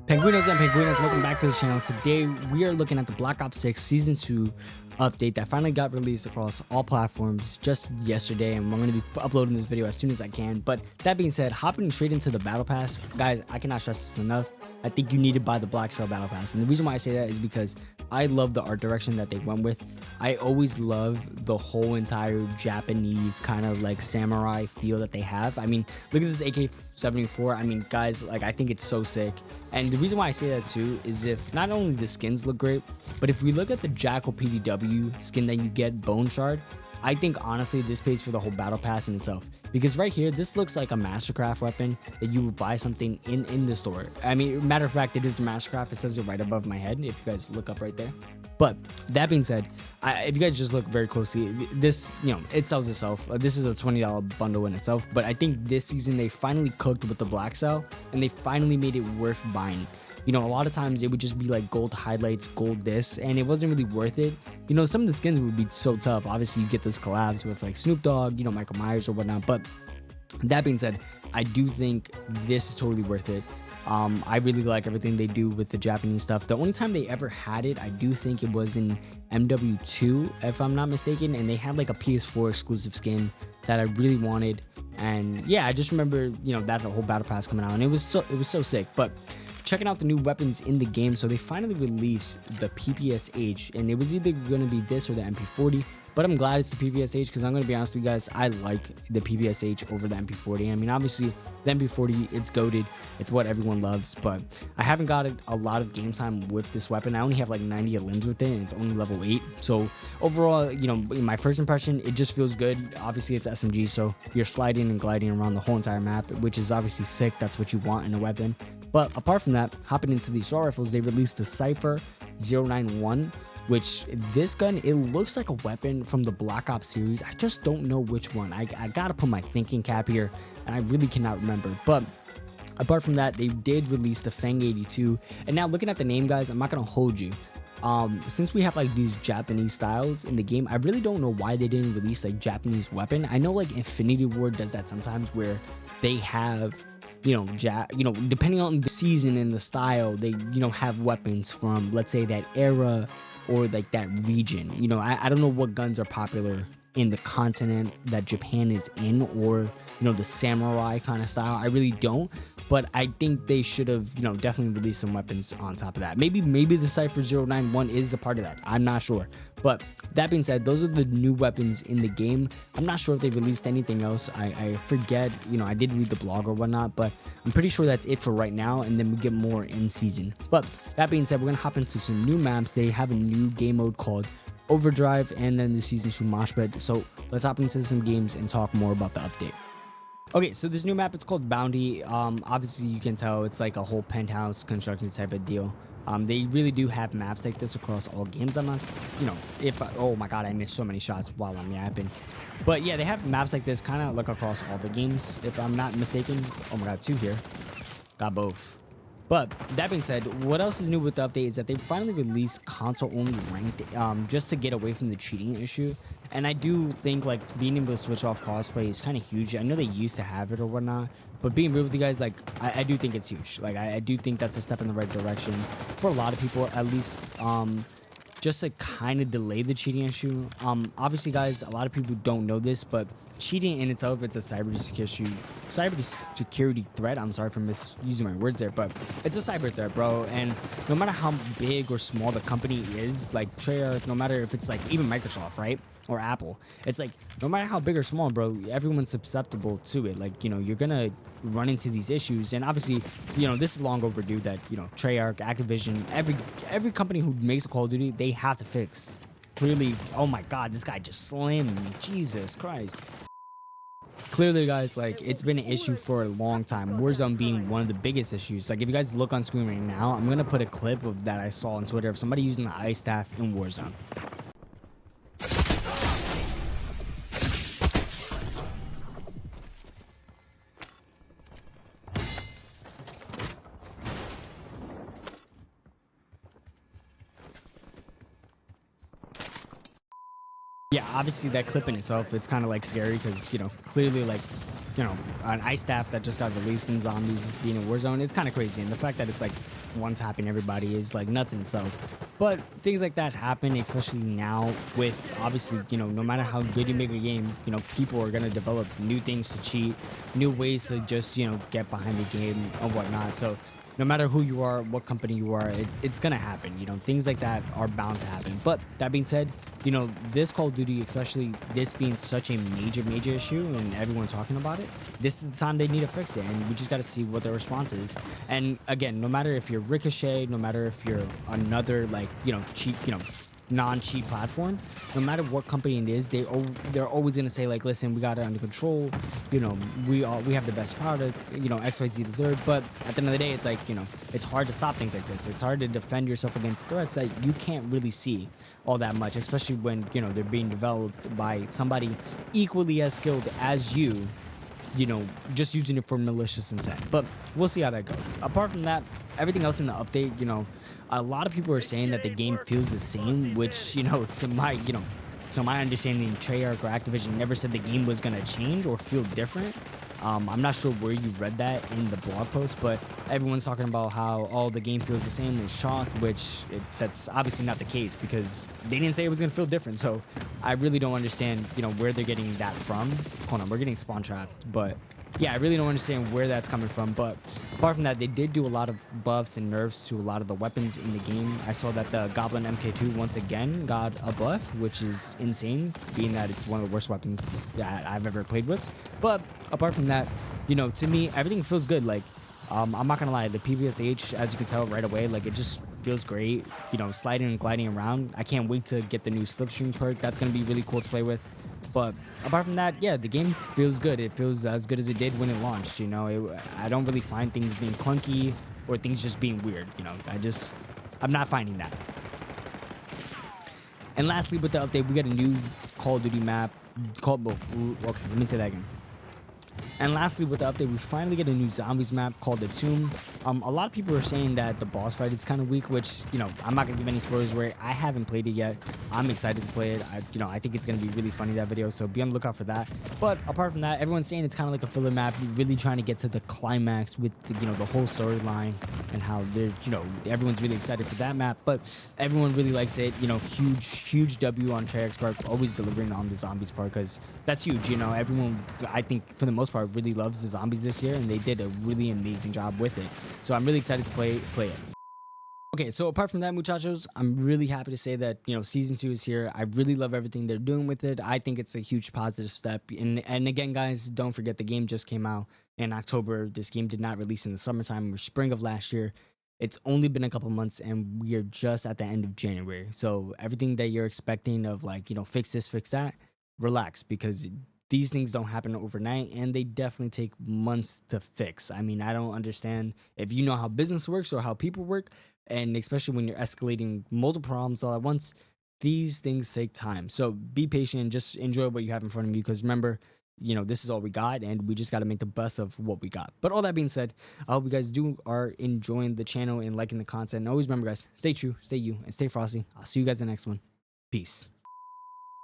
Penguinos and Penguinos, welcome back to the channel. Today we are looking at the Black Ops 6 Season 2 update that finally got released across all platforms just yesterday, and I'm going to be uploading this video as soon as I can. But that being said, hopping straight into the Battle Pass, guys, I cannot stress this enough. I think you need to buy the Black Cell Battle Pass, and the reason why I say that is because I love the art direction that they went with. I always love the whole entire Japanese kind of like samurai feel that they have. I mean, look at this AK-74. I mean, guys, like, I think it's so sick. And the reason why I say that too is if not only the skins look great, but if we look at the Jackal PDW skin that you get, Bone Shard, I think honestly this pays for the whole battle pass in itself, because right here this looks like a Mastercraft weapon that you would buy something in the store. I mean, matter of fact, it is a Mastercraft. It says it right above my head if you guys look up right there. But that being said, if you guys just look very closely, this, you know, it sells itself. This is a $20 bundle in itself, but I think this season they finally cooked with the Black Cell and they finally made it worth buying. You know, a lot of times it would just be like gold highlights, gold this, and it wasn't really worth it. You know, some of the skins would be so tough. Obviously, you get those collabs with like Snoop Dogg, you know, Michael Myers or whatnot. But that being said, I do think this is totally worth it. I really like everything they do with the Japanese stuff. The only time they ever had it, I do think it was in MW2, if I'm not mistaken, and they had like a PS4 exclusive skin that I really wanted. And yeah, I just remember, you know, that whole battle pass coming out, and it was so sick. But checking out the new weapons in the game, so they finally released the PPSH, and it was either going to be this or the MP40, but I'm glad it's the PPSH because I'm going to be honest with you guys, I like the PPSH over the MP40. I mean, obviously the MP40, it's goated, it's what everyone loves, but I haven't got a lot of game time with this weapon. I only have like 90 limbs with it, and it's only level 8. So overall, you know, in my first impression, it just feels good. Obviously it's SMG, so you're sliding and gliding around the whole entire map, which is obviously sick. That's what you want in a weapon. But apart from that, hopping into the assault rifles, they released the Cypher 091, which this gun, it looks like a weapon from the Black Ops series. I just don't know which one. I gotta put my thinking cap here, and I really cannot remember. But apart from that, they did release the Fang 82. And now looking at the name, guys, I'm not gonna hold you. Since we have like these Japanese styles in the game, I really don't know why they didn't release like Japanese weapon. I know like Infinity Ward does that sometimes, where they have, you know, depending on the season and the style, they, you know, have weapons from, let's say, that era or like that region. You know, I don't know what guns are popular in the continent that Japan is in, or, you know, the samurai kind of style. I really don't, but I think they should have, you know, definitely released some weapons on top of that. Maybe the Cypher 091 is a part of that. I'm not sure. But that being said, those are the new weapons in the game. I'm not sure if they released anything else. I forget, you know, I did read the blog or whatnot, but I'm pretty sure that's it for right now, and then we get more in season. But that being said, we're gonna hop into some new maps. They have a new game mode called Overdrive, and then the Season 2 Moshpit. So let's hop into some games and talk more about the update. Okay, so this new map, it's called Bounty. Obviously you can tell it's like a whole penthouse construction type of deal. They really do have maps like this across all games. I'm not, you know, oh my god, I missed so many shots while I'm yapping. But yeah, they have maps like this kind of like across all the games, if I'm not mistaken. Oh my god, 2 here. Got both. But that being said, what else is new with the update is that they finally released console-only ranked, just to get away from the cheating issue. And I do think like being able to switch off crossplay is kind of huge. I know they used to have it or whatnot, but being real with you guys, like I do think it's huge. Like I do think that's a step in the right direction for a lot of people, at least. Just to kind of delay the cheating issue. Obviously, guys, a lot of people don't know this, but cheating in itself, it's a cybersecurity threat. I'm sorry for misusing my words there, but it's a cyber threat, bro. And no matter how big or small the company is, like Treyarch, no matter if it's like even Microsoft, right? Or Apple, it's like no matter how big or small, bro, everyone's susceptible to it. Like, you know, you're gonna run into these issues, and obviously, you know, this is long overdue that, you know, Treyarch, Activision, every company who makes a Call of Duty, they have to fix. Clearly, oh my god, this guy just slammed me, Jesus Christ. Clearly, guys, like, it's been an issue for a long time, Warzone being one of the biggest issues. Like, if you guys look on screen right now, I'm gonna put a clip of that I saw on Twitter of somebody using the ice staff in Warzone. Yeah, obviously that clip in itself, it's kind of like scary because, you know, clearly like, you know, an ice staff that just got released in zombies being in Warzone, it's kind of crazy. And the fact that it's like once happened to everybody is like nuts in itself. But things like that happen, especially now with obviously, no matter how good you make a game, people are gonna develop new things to cheat, new ways to just, get behind the game and whatnot. So no matter who you are, what company you are, it's gonna happen. Things like that are bound to happen. But that being said, this Call of Duty, especially this being such a major issue and everyone talking about it, this is the time they need to fix it, and we just got to see what their response is. And again, no matter if you're Ricochet, no matter if you're another like cheap, non-cheap platform, no matter what company it is, they're always gonna say like, listen, we got it under control, we have the best product, XYZ the third. But at the end of the day, it's like, it's hard to stop things like this. It's hard to defend yourself against threats that you can't really see all that much, especially when they're being developed by somebody equally as skilled as you, just using it for malicious intent. But we'll see how that goes. Apart from that, everything else in the update, a lot of people are saying that the game feels the same, which, to my understanding, Treyarch or Activision never said the game was gonna change or feel different. I'm not sure where you read that in the blog post, but everyone's talking about how the game feels the same as chalk, which that's obviously not the case because they didn't say it was gonna feel different. So I really don't understand, where they're getting that from. Hold on, we're getting spawn trapped, but yeah, I really don't understand where that's coming from. But apart from that, they did do a lot of buffs and nerfs to a lot of the weapons in the game. I saw that the Goblin MK2 once again got a buff, which is insane, being that it's one of the worst weapons that I've ever played with. But apart from that, to me, everything feels good. Like, I'm not gonna lie, the PPSH, as you can tell right away, like it just feels great. Sliding and gliding around. I can't wait to get the new Slipstream perk. That's gonna be really cool to play with. But apart from that, yeah, the game feels good. It feels as good as it did when it launched. I don't really find things being clunky or things just being weird. I'm not finding that. And lastly, with the update, we got a new Call of Duty map called, okay, let me say that again. And lastly, with the update, we finally get a new zombies map called The Tomb. A lot of people are saying that the boss fight is kind of weak, which, I'm not going to give any spoilers where I haven't played it yet. I'm excited to play it. I think it's going to be really funny, that video, so be on the lookout for that. But apart from that, everyone's saying it's kind of like a filler map. You're really trying to get to the climax with, the whole storyline and how they're, everyone's really excited for that map. But everyone really likes it. Huge W on Treyarch's part, always delivering on the zombies part, because that's huge. Everyone, I think, for the most part, really loves the zombies this year, and they did a really amazing job with it. So I'm really excited to play it. Okay, so apart from that, muchachos, I'm really happy to say that, season 2 is here. I really love everything they're doing with it. I think it's a huge positive step. And again, guys, don't forget the game just came out in October. This game did not release in the summertime or spring of last year. It's only been a couple months, and we are just at the end of January. So everything that you're expecting of, like, fix this, fix that, relax, because these things don't happen overnight, and they definitely take months to fix. I mean, I don't understand if you know how business works or how people work, and especially when you're escalating multiple problems all at once, these things take time. So be patient and just enjoy what you have in front of you, because remember, this is all we got, and we just got to make the best of what we got. But all that being said, I hope you guys are enjoying the channel and liking the content. And always remember, guys, stay true, stay you, and stay frosty. I'll see you guys in the next one. Peace.